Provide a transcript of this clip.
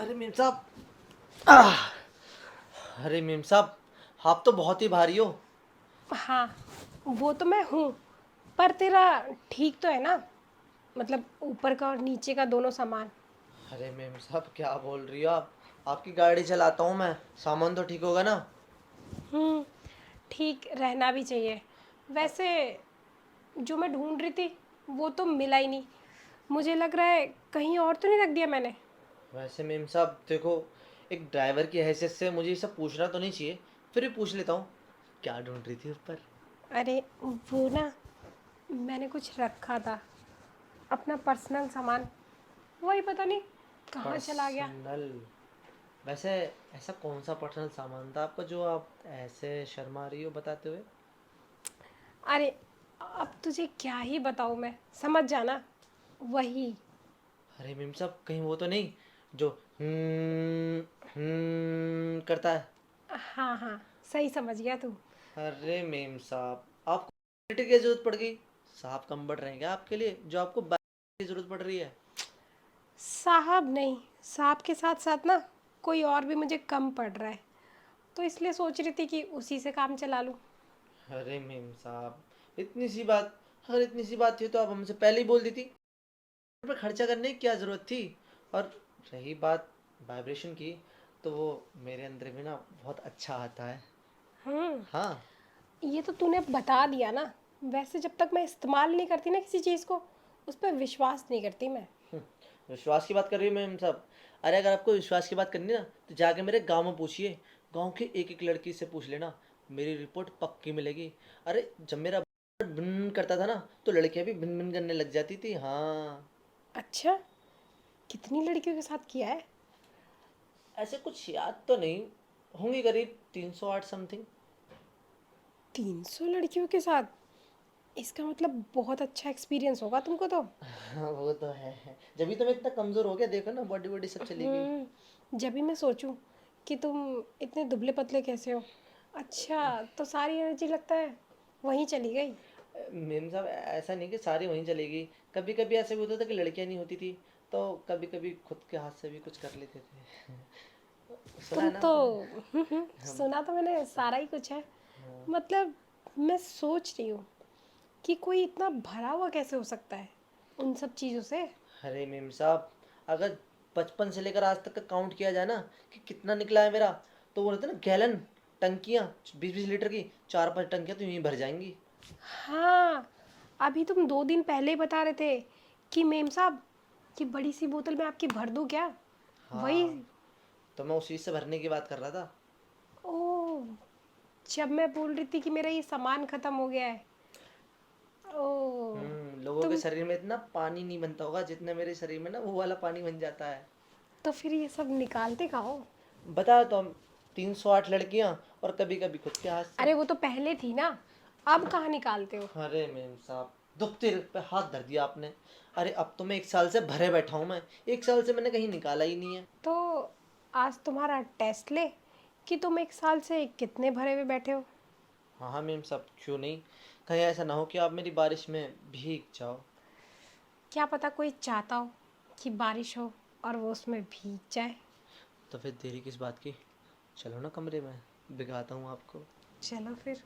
अरे मेम साहब। आह! अरे मेम साहब, आप तो बहुत ही भारी हो। हाँ, वो तो मैं हूँ, पर तेरा ठीक तो है ना? मतलब ऊपर का और नीचे का दोनों सामान। अरे मेम साहब, क्या बोल रही हो आप? आपकी गाड़ी चलाता हूँ मैं, सामान तो ठीक होगा ना? हुँ, ठीक रहना भी चाहिए। वैसे जो मैं ढूँढ रही थी, वो तो मिला ही नहीं। मुझे लग रहा है कहीं और तो नहीं रख दिया मैंने? वैसे मेम साहब देखो, एक ड्राइवर की हैसियत से मुझे ये सब पूछना तो नहीं चाहिए, फिर भी पूछ लेता हूँ। क्या ढूंढ रही थी ऊपर? अरे वो ना, मैंने कुछ रखा था, अपना पर्सनल सामान। वही पता नहीं कहाँ चला गया। पर्सनल? वैसे ऐसा कौन सा पर्सनल सामान था आपका जो आप ऐसे शर्मा रही हो बताते हुए? अरे अब तुझे क्या ही बताऊँ मैं, समझ जाना। वही। अरे मेम साहब, कहीं वो तो नहीं जो करता है? हाँ हाँ, सही समझ गया तू। अरे मेम साहब, आपको क्रेडिट की जरूरत पड़ गई? साहब कम बढ़ रहे हैं क्या आपके लिए, जो आपको की जरूरत पड़ रही है? साहब नहीं, साहब के साथ साथ ना कोई और भी मुझे कम पड़ रहा है, तो इसलिए सोच रही थी कि उसी से काम चला लूँ। अरे मेम साहब, इतनी सी बात, अगर इतनी सी बात थी तो आप हमसे पहले ही बोल दी थी। पर खर्चा करने की क्या जरूरत थी? और रही बात वाइब्रेशन की, तो वो मेरे अंदर भी ना बहुत अच्छा आता है। हम्म। हाँ। ये तो तूने बता दिया ना। वैसे जब तक मैं इस्तेमाल नहीं करती ना किसी चीज़ को, उस पर विश्वास नहीं करती मैं। विश्वास की बात कर रही हूँ मैम साहब? अरे अगर आपको विश्वास की बात करनी ना, तो जाके मेरे गांव में पूछिए। गांव की एक एक लड़की से पूछ लेना, मेरी रिपोर्ट पक्की मिलेगी। अरे जब मेरा भिन करता था ना, तो लड़कियां भी भिन भिन करने लग जाती थी। हाँ। अच्छा, कितनी लड़कियों के साथ किया है? ऐसे कुछ याद तो नहीं, होंगी करीब 308 समथिंग। 300 लड़कियों के साथ? इसका मतलब बहुत अच्छा एक्सपीरियंस होगा तुमको तो। हाँ वो तो है। जब भी तो मैं इतना कमजोर हो गया, देखो ना, बॉडी बॉडी सब चली गई। जब भी मैं सोचूं कि तुम इतने दुबले पतले कैसे हो। अच्छा, तो सारी एनर्जी लगता है वहीं चली गई। मेम साहब, ऐसा नहीं कि सारी वहीं चलेगी। कभी कभी ऐसे भी होता था कि लड़कियां नहीं होती थी, तो कभी कभी खुद के हाथ से भी कुछ कर लेते थे। सुना तुम है ना तो आपने? हम। सुना तो मैंने सारा ही कुछ है। हाँ। मतलब मैं सोच रही हूँ कि कोई इतना भरा हुआ कैसे हो सकता है उन सब चीज़ों से। अरे मेम साहब, अगर बचपन से लेकर आज तक का काउंट किया जाए ना कि कितना निकला है मेरा, तो वो रहता है ना गैलन, टंकियाँ, 20-20 लीटर की 4-5 टंकियाँ तो यूं ही भर जाएंगी। हाँ, अभी तुम 2 दिन पहले ही बता रहे थे कि मेम साहब कि बड़ी सी बोतल में आपकी भर दूँ क्या? वही। हाँ, तो मैं उसी से भरने की बात कर रहा था। ओह, जब मैं बोल रही थी कि मेरा ये सामान खत्म हो गया है। ओह, लोगों के तुम शरीर में इतना पानी नहीं बनता होगा जितना मेरे शरीर में ना वो वाला पानी बन जाता है। तो फिर ये सब निकालते कहाँ हो? बताओ तो हम, 308 लड़कियां, और कभी कभी खुद के हाथ से। अरे वो तो पहले थी ना, अब कहाँ निकालते हो? अरे मेम साहब, दुखते पे हाथ धर दिया आपने। अरे अब तो मैं 1 साल से भरे बैठा हूँ, मैं 1 साल से मैंने कहीं निकाला ही नहीं है। तो आज तुम्हारा टेस्ट ले कि तुम 1 साल से कितने भरे हुए बैठे हो। हाँ हाँ मेम साहब, क्यों नहीं। कहीं ऐसा ना हो कि आप मेरी बारिश में भीग जाओ। क्या पता कोई चाहता हो कि बारिश हो और वो उसमें भीग जाए। तो फिर देरी किस बात की? चलो ना कमरे में, भिगाता हूँ आपको। चलो फिर।